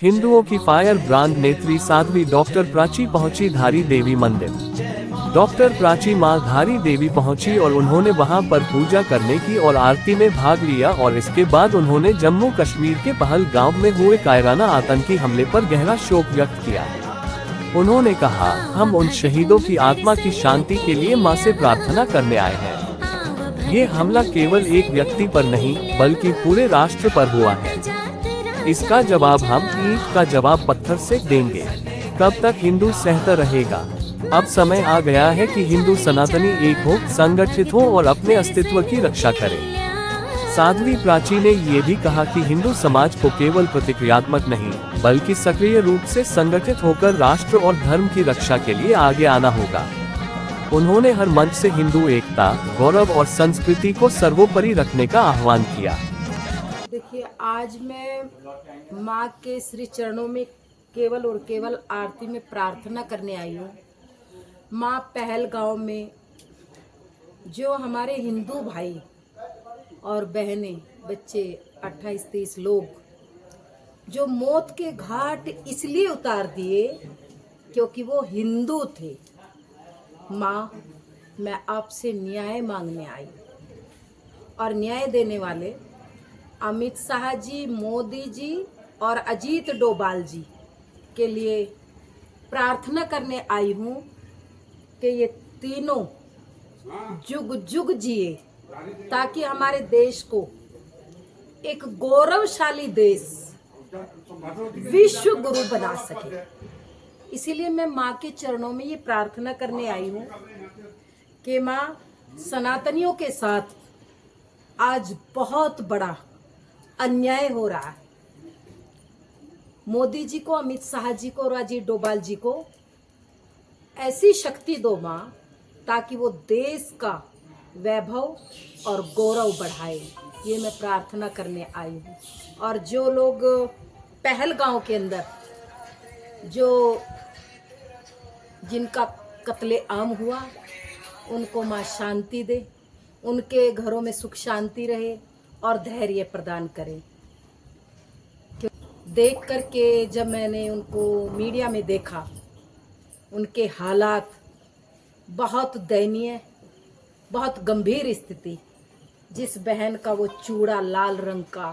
हिंदुओं की fire brand नेत्री साध्वी डॉक्टर प्राची पहुंची धारी देवी मंदिर। डॉक्टर प्राची मां धारी देवी पहुंची और उन्होंने वहां पर पूजा करने की और आरती में भाग लिया और इसके बाद उन्होंने जम्मू कश्मीर के पहलगाम में हुए कायराना आतंकी हमले पर गहरा शोक व्यक्त किया। उन्होंने कहा, हम उन शहीदों की आत्मा की शांति के लिए मां से प्रार्थना करने आए हैं। ये हमला केवल एक व्यक्ति पर नहीं बल्कि पूरे राष्ट्र पर हुआ है। इसका जवाब हम ईंट का जवाब पत्थर से देंगे। कब तक हिंदू सहता रहेगा? अब समय आ गया है कि हिंदू सनातनी एक हो, संगठित हो और अपने अस्तित्व की रक्षा करें। साध्वी प्राची ने ये भी कहा कि हिंदू समाज को केवल प्रतिक्रियात्मक नहीं बल्कि सक्रिय रूप से संगठित होकर राष्ट्र और धर्म की रक्षा के लिए आगे आना होगा। उन्होंने हर मंच से हिंदू एकता, गौरव और संस्कृति को सर्वोपरि रखने का आह्वान किया। देखिए, आज मैं माँ के श्री चरणों में केवल और केवल आरती में प्रार्थना करने आई हूँ। माँ पहलगांव में जो हमारे हिंदू भाई और बहनें, बच्चे 28-30 लोग जो मौत के घाट इसलिए उतार दिए क्योंकि वो हिंदू थे। माँ, मैं आपसे न्याय मांगने आई और न्याय देने वाले अमित शाह जी, मोदी जी और अजीत डोभाल जी के लिए प्रार्थना करने आई हूँ कि ये तीनों जुग जुग जिए ताकि हमारे देश को एक गौरवशाली देश, विश्व गुरु बना सके। इसीलिए मैं माँ के चरणों में ये प्रार्थना करने आई हूँ कि माँ, सनातनियों के साथ आज बहुत बड़ा अन्याय हो रहा है। मोदी जी को, अमित शाह जी को और अजीत डोभाल जी को ऐसी शक्ति दो माँ ताकि वो देश का वैभव और गौरव बढ़ाए। ये मैं प्रार्थना करने आई हूँ। और जो लोग पहलगांव के अंदर जिनका कत्ले आम हुआ, उनको माँ शांति दे, उनके घरों में सुख शांति रहे और धैर्य प्रदान करे। देख करके जब मैंने उनको मीडिया में देखा, उनके हालात बहुत दयनीय, बहुत गंभीर स्थिति। जिस बहन का वो चूड़ा लाल रंग का,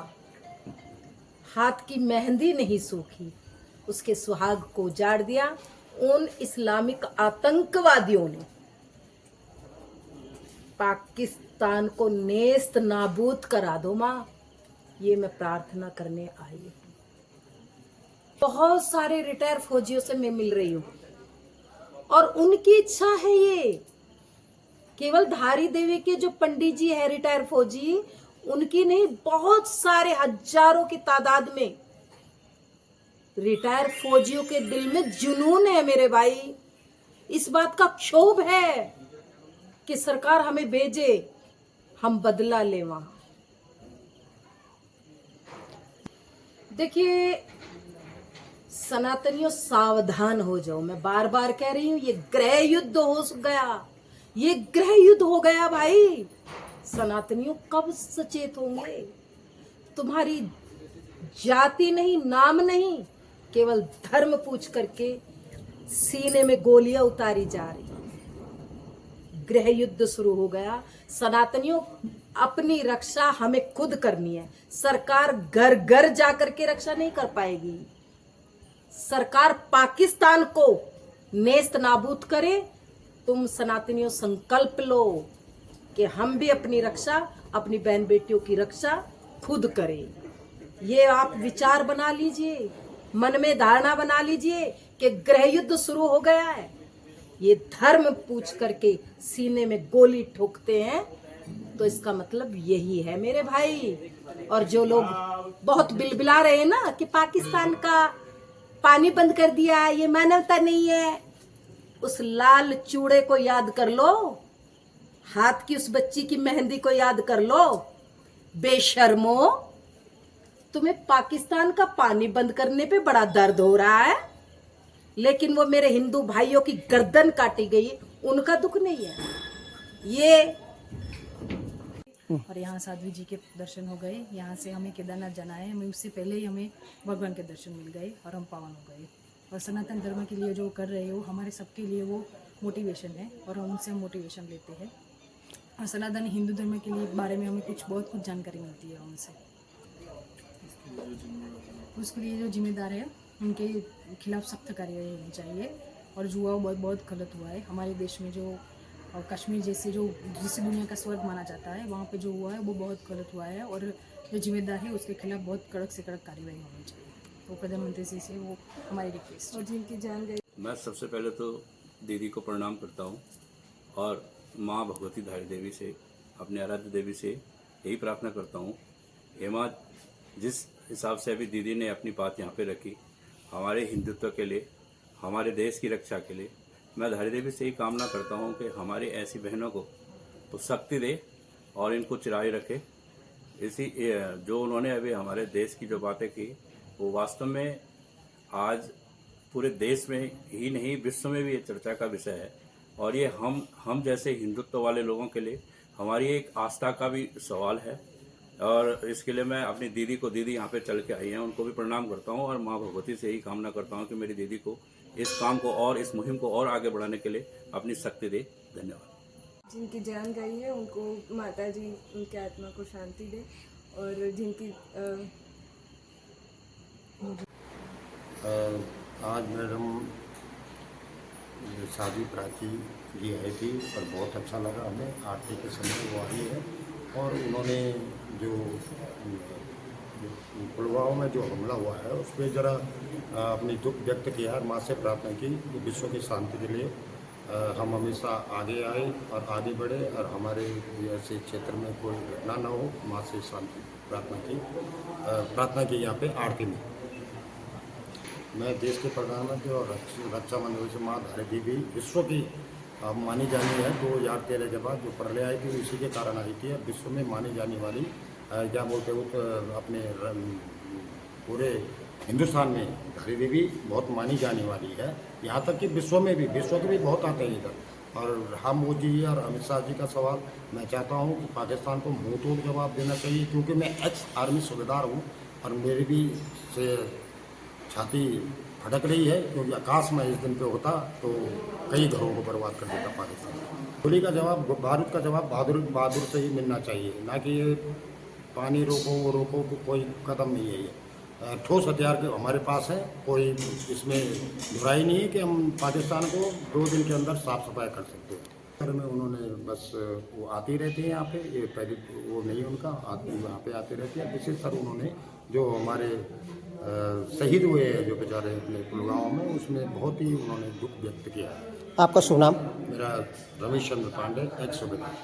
हाथ की मेहंदी नहीं सूखी, उसके सुहाग को उजाड़ दिया उन इस्लामिक आतंकवादियों ने। पाकिस्तान को नेस्त नाबूद करा दो माँ, ये मैं प्रार्थना करने आई हूँ। बहुत सारे रिटायर फौजियों से मैं मिल रही हूँ और उनकी इच्छा है ये, केवल धारी देवी के जो पंडित जी है रिटायर फौजी, उनकी नहीं, बहुत सारे हजारों की तादाद में रिटायर फौजियों के दिल में जुनून है मेरे भाई। इस बात का क्षोभ है कि सरकार हमें भेजे, हम बदला ले वहां। देखिए सनातनियों, सावधान हो जाओ। मैं बार बार कह रही हूं, ये गृह युद्ध हो गया, ये गृह युद्ध हो गया भाई। सनातनियों कब सचेत होंगे? तुम्हारी जाति नहीं, नाम नहीं, केवल धर्म पूछ करके सीने में गोलियां उतारी जा रही। गृह युद्ध शुरू हो गया। सनातनियों, अपनी रक्षा हमें खुद करनी है। सरकार घर घर जाकर के रक्षा नहीं कर पाएगी। सरकार पाकिस्तान को नेस्त नाबूद करे, तुम सनातनियों संकल्प लो कि हम भी अपनी रक्षा, अपनी बहन बेटियों की रक्षा खुद करें। ये आप विचार बना लीजिए, मन में धारणा बना लीजिए कि गृह युद्ध शुरू हो गया है। ये धर्म पूछ करके सीने में गोली ठोकते हैं तो इसका मतलब यही है मेरे भाई। और जो लोग बहुत बिलबिला रहे हैं ना कि पाकिस्तान का पानी बंद कर दिया, ये मानवता नहीं है, उस लाल चूड़े को याद कर लो, हाथ की उस बच्ची की मेहंदी को याद कर लो। बेशर्मो, तुम्हें पाकिस्तान का पानी बंद करने पे बड़ा दर्द हो रहा है, लेकिन वो मेरे हिंदू भाइयों की गर्दन काटी गई, उनका दुख नहीं है। ये और यहाँ साध्वी जी के दर्शन हो गए। यहाँ से हमें केदारनाथ जाना है, हमें उससे पहले ही हमें भगवान के दर्शन मिल गए और हम पावन हो गए। और सनातन धर्म के लिए जो कर रहे हो हमारे सबके लिए वो मोटिवेशन है और हम उनसे मोटिवेशन लेते हैं। और सनातन हिंदू धर्म के लिए बारे में हमें बहुत कुछ जानकारी मिलती है उनसे। उसके लिए जो जिम्मेदार है उनके खिलाफ सख्त कार्रवाई होनी चाहिए। और जो हुआ बहुत गलत हुआ है हमारे देश में। जो कश्मीर जैसे जिसे दुनिया का स्वर्ग माना जाता है वहाँ पे जो हुआ है वो बहुत गलत हुआ है। और जो जिम्मेदार है उसके खिलाफ बहुत कड़क से कड़क कार्रवाई होनी चाहिए। तो प्रधानमंत्री जी से वो हमारी रिक्वेस्ट। और जिनकी जान गई। मैं सबसे पहले तो दीदी को प्रणाम करता हूँ और माँ भगवती धारी देवी से, अपने आराध्य देवी से यही प्रार्थना करता हूँ, हे माँ, जिस हिसाब से अभी दीदी ने अपनी बात यहाँ पे रखी हमारे हिंदुत्व के लिए, हमारे देश की रक्षा के लिए, मैं धारी देवी से ही कामना करता हूँ कि हमारी ऐसी बहनों को तो शक्ति दे और इनको चिराए रखे। इसी जो उन्होंने अभी हमारे देश की जो बातें की वो वास्तव में आज पूरे देश में ही नहीं विश्व में भी ये चर्चा का विषय है। और ये हम जैसे हिंदुत्व वाले लोगों के लिए हमारी एक आस्था का भी सवाल है। और इसके लिए मैं अपनी दीदी यहाँ पे चल के आई हैं, उनको भी प्रणाम करता हूँ और माँ भगवती से यही कामना करता हूँ कि मेरी दीदी को इस काम को और इस मुहिम को और आगे बढ़ाने के लिए अपनी शक्ति दे। धन्यवाद। जिनकी जान गई है उनको माता जी उनकी आत्मा को शांति दे। और जिनकी आज मैडम साध्वी प्राची जी आई थी और बहुत अच्छा लगा हमें। आरती के समय वो आई है और उन्होंने जो पुलवामा में जो हमला हुआ है उस पर ज़रा अपनी दुख व्यक्त किया और माँ से प्रार्थना की कि विश्व की शांति के लिए हम हमेशा आगे आए और आगे बढ़े और हमारे ऐसे क्षेत्र में कोई घटना ना हो। माँ से शांति प्रार्थना की यहाँ पे आरती में। मैं देश के प्रधानमंत्री और रक्षा मंत्री से माँ धारी देवी विश्व की मानी जानी है। 2013 के बाद जो प्रलय आई थी इसी के कारण आई थी। विश्व में मानी जाने वाली क्या बोलते हो अपने पूरे हिंदुस्तान में धारी देवी बहुत मानी जाने वाली है। यहाँ तक कि विश्व के भी बहुत आते हैं इधर। और हम मोदी और अमित शाह जी का सवाल मैं चाहता हूँ कि पाकिस्तान को मुँह तोड़ जवाब देना चाहिए, क्योंकि मैं एक्स आर्मी सूबेदार हूँ और मेरी भी से छाती फटक रही है, क्योंकि आकाश में इस दिन पे होता तो कई घरों को बर्बाद कर देता पाकिस्तान। गोली का जवाब, बारूद का जवाब बहादुर से ही मिलना चाहिए, ना कि ये पानी रोको कोई कदम नहीं है। ये ठोस हथियार के हमारे पास है, कोई इसमें बुराई नहीं है कि हम पाकिस्तान को 2 दिन के अंदर साफ सफाई कर सकते हैं। घर में उन्होंने बस वो आती रहती हैं यहाँ पे, ये पहले वो नहीं उनका यहाँ पे आते रहते हैं। विशेष कर उन्होंने जो हमारे शहीद हुए हैं जो बेचारे अपने पुलवामा में, उसमें बहुत ही उन्होंने दुख व्यक्त किया है। आपका शुभ नाम? मेरा रमेश चंद्र पांडे, एक्स सूबेदार।